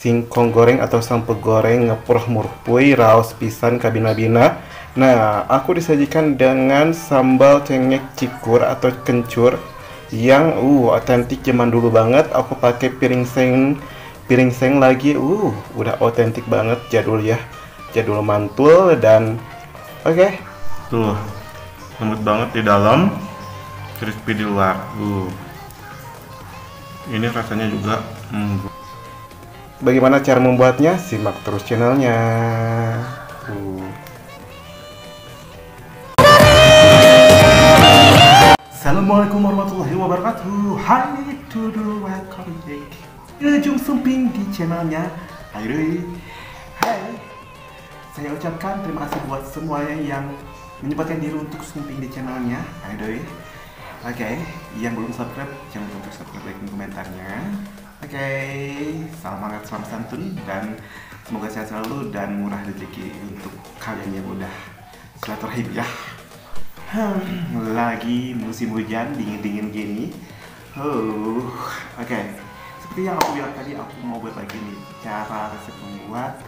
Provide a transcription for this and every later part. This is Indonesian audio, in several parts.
Singkong goreng atau sampe goreng ngepurh murpui raos pisan kabina-bina. Nah, aku disajikan dengan sambal cengek cikur atau kencur yang otentik zaman dulu banget. Aku pakai piring seng lagi. Udah otentik banget, jadul ya. Jadul mantul dan oke. Tuh, lembut banget di dalam, crispy di luar. Ini rasanya juga Bagaimana cara membuatnya? Simak terus channelnya. Assalamualaikum warahmatullahi wabarakatuh. Hai Tudul, welcome back Ujung Sumping di channelnya. Hai, saya ucapkan terima kasih buat semuanya yang menyempatkan diri untuk sumping di channelnya. Oke, yang belum subscribe jangan lupa untuk subscribe, like, dan komentarnya. Oke, salam hangat, salam santun, dan semoga sehat selalu dan murah rezeki untuk kalian yang udah silaturahim ya. Lagi musim hujan, dingin-dingin gini. Oke. Seperti yang aku bilang tadi, aku mau buat lagi nih cara resep membuat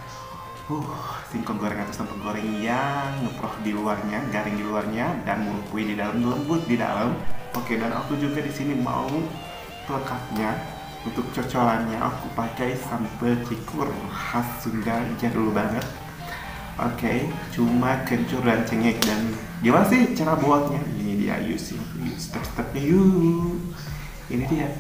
singkong goreng atau sampo goreng yang ngeproh di luarnya, garing di luarnya, dan murpui di dalam, lembut di dalam. Oke, dan aku juga di sini mau pelengkapnya. Untuk cocolannya aku pakai sambal cikur khas Sunda jadul banget. Oke, cuma kencur dan cengek. Dan gimana sih cara buatnya? Ini dia, yuk step-stepnya yuk. Ini dia.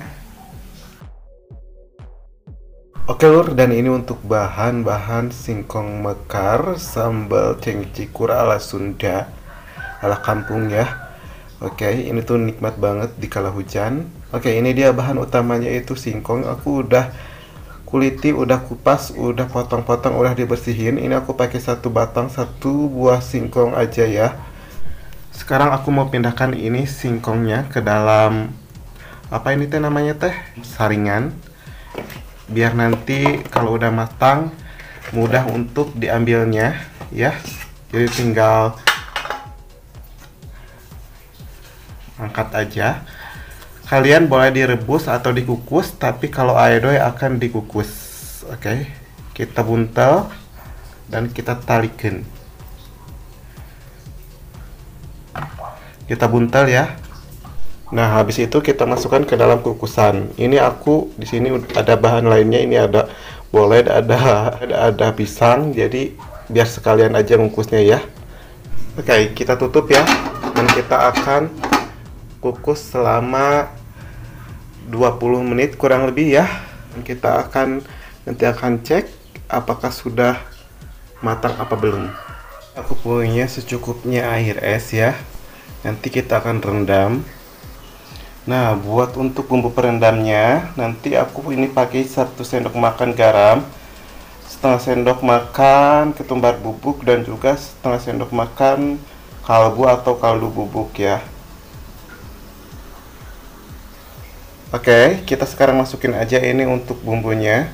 Oke lur, dan ini untuk bahan-bahan singkong mekar sambal cengek cikur ala Sunda, ala kampung ya. Oke, ini tuh nikmat banget di kala hujan. Oke, ini dia bahan utamanya itu singkong. Aku udah kuliti, udah kupas, udah potong-potong, udah dibersihin. Ini aku pakai satu batang, satu buah singkong aja ya. Sekarang aku mau pindahkan ini singkongnya ke dalam apa ini teh namanya teh? Saringan. Biar nanti kalau udah matang mudah untuk diambilnya ya. Jadi tinggal angkat aja. Kalian boleh direbus atau dikukus, tapi kalau aedoy akan dikukus. Oke, kita buntel dan kita talikan. Kita buntel ya. Nah, habis itu kita masukkan ke dalam kukusan. Ini aku di sini ada bahan lainnya. Ini ada boleh ada pisang. Jadi biar sekalian aja ngukusnya ya. Oke, kita tutup ya. Dan kita akan kukus selama 20 menit kurang lebih ya. Dan kita nanti akan cek apakah sudah matang apa belum. Aku punya secukupnya air es ya. Nanti kita akan rendam. Nah, buat untuk bumbu perendamnya, nanti aku ini pakai 1 sendok makan garam, setengah sendok makan ketumbar bubuk, dan juga setengah sendok makan kalbu atau kaldu bubuk ya. Oke, kita sekarang masukin aja ini untuk bumbunya.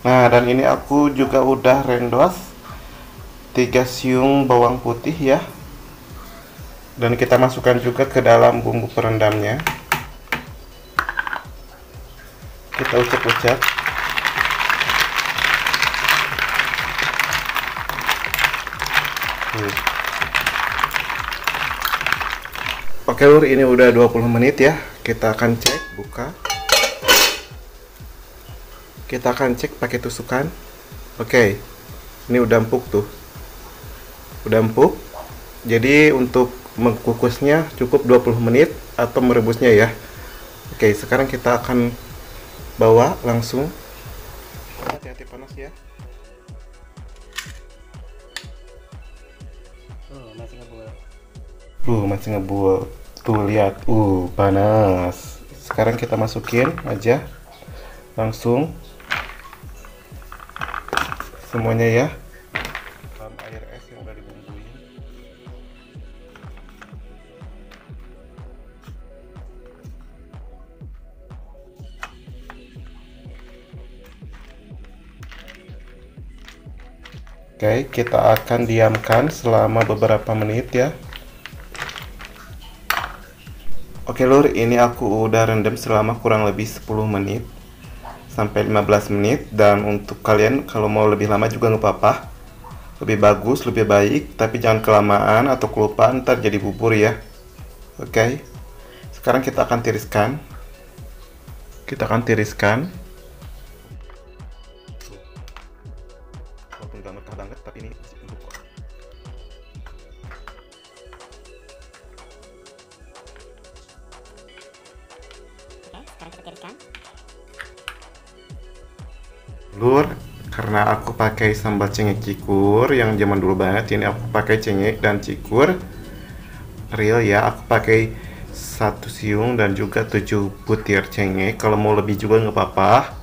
Nah, dan ini aku juga udah rendos 3 siung bawang putih ya. Dan kita masukkan juga ke dalam bumbu perendamnya. Kita ucap-ucap. Oke lur, ini udah 20 menit ya. Kita akan cek, buka. Kita akan cek pakai tusukan. Oke, ini udah empuk tuh. Udah empuk. Jadi untuk mengukusnya cukup 20 menit atau merebusnya ya. Oke, sekarang kita akan bawa langsung. Hati-hati panas ya. Masih ngebuat. Tuh lihat, panas. Sekarang kita masukin aja langsung semuanya ya. Dalam air es yang udah dibumbuin. Oke, kita akan diamkan selama beberapa menit ya. Oke lur, ini aku udah rendam selama kurang lebih 10 menit sampai 15 menit. Dan untuk kalian kalau mau lebih lama juga nggak apa-apa, lebih bagus, lebih baik, tapi jangan kelamaan atau kelupaan ntar jadi bubur ya. Oke, sekarang kita akan tiriskan. Walaupun gak mentah banget, tapi ini masih empuk kok. Oke, sekarang kita tiriskan. Lur, karena aku pakai sambal cengek cikur yang zaman dulu banget, ini aku pakai cengek dan cikur real ya. Aku pakai 1 siung dan juga 7 butir cengek. Kalau mau lebih juga nggak apa-apa.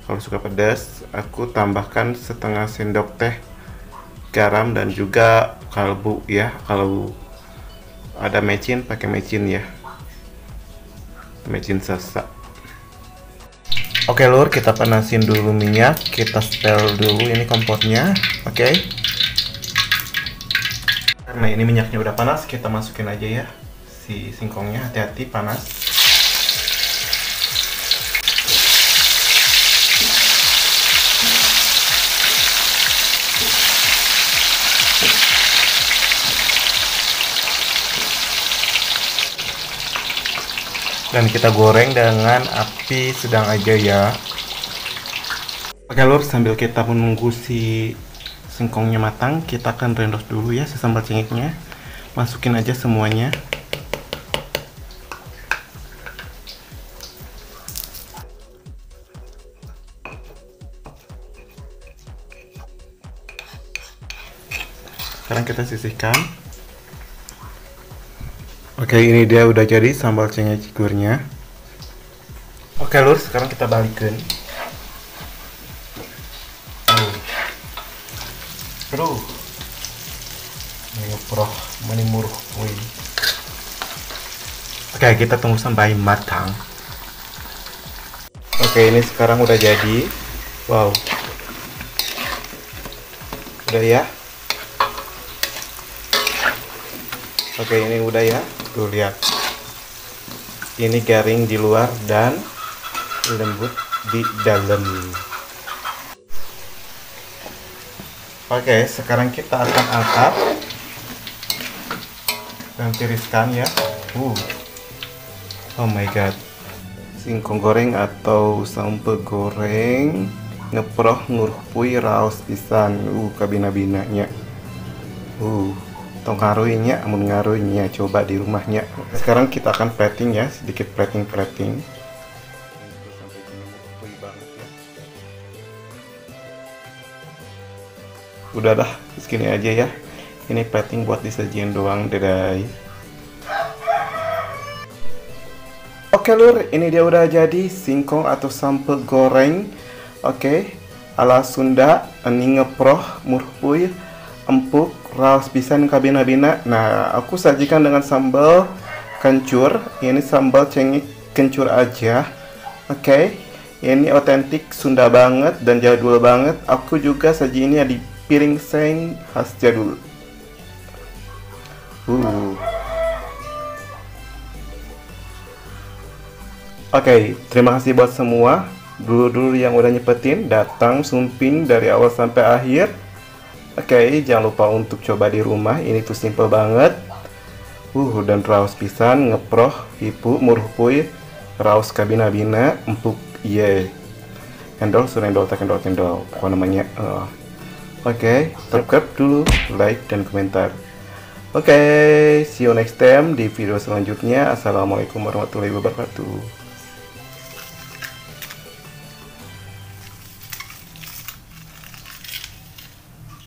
Kalau suka pedas, aku tambahkan setengah sendok teh garam dan juga kalbu ya. Kalau ada mecin, pakai mecin ya, mecin sasa. Oke lur, kita panasin dulu minyak, kita setel dulu ini kompornya. Oke. Karena ini minyaknya udah panas, kita masukin aja ya si singkongnya. Hati-hati panas. Dan kita goreng dengan api sedang aja ya. Oke lur, sambil kita menunggu si singkongnya matang, kita akan rendok dulu ya si sambal cengeknya. Masukin aja semuanya. Sekarang kita sisihkan. Oke, ini dia udah jadi sambal cengek cikurnya. Oke lur, sekarang kita balikin. Aduh, ngeproh menimuruh. Oke, kita tunggu sampai matang. Oke, ini sekarang udah jadi. Wow, udah ya. Oke, ini udah ya. Tuh lihat, ini garing di luar dan lembut di dalam. Oke, sekarang kita akan angkat dan tiriskan ya. Oh my god, singkong goreng atau sampe goreng ngeproh ngurpui raos pisan. Kabina-binanya. Tong ngaruinya, amun ngaruinya coba di rumahnya. Sekarang kita akan plating ya, sedikit plating. Udah dah, segini aja ya. Ini plating buat disajiin doang, dedai. Oke lur, ini dia udah jadi singkong atau sampe goreng. Oke, ala Sunda, ini ngeproh murpui empuk raos pisan kabina-bina. Nah, aku sajikan dengan sambal kencur. Ini sambal cengek kencur aja. Oke, ini otentik Sunda banget dan jadul banget. Aku juga saji ini di piring seng khas jadul. Oke, terima kasih buat semua dulur-dulur yang udah nyepetin, datang sumping dari awal sampai akhir. Oke, jangan lupa untuk coba di rumah. Ini tuh simple banget. Dan raos pisan ngeproh ibu murpui raos kabina-bina empuk ye. Endol surendol tak endol apa namanya. Oke, subscribe dulu, like dan komentar. Oke, see you next time di video selanjutnya. Assalamualaikum warahmatullahi wabarakatuh.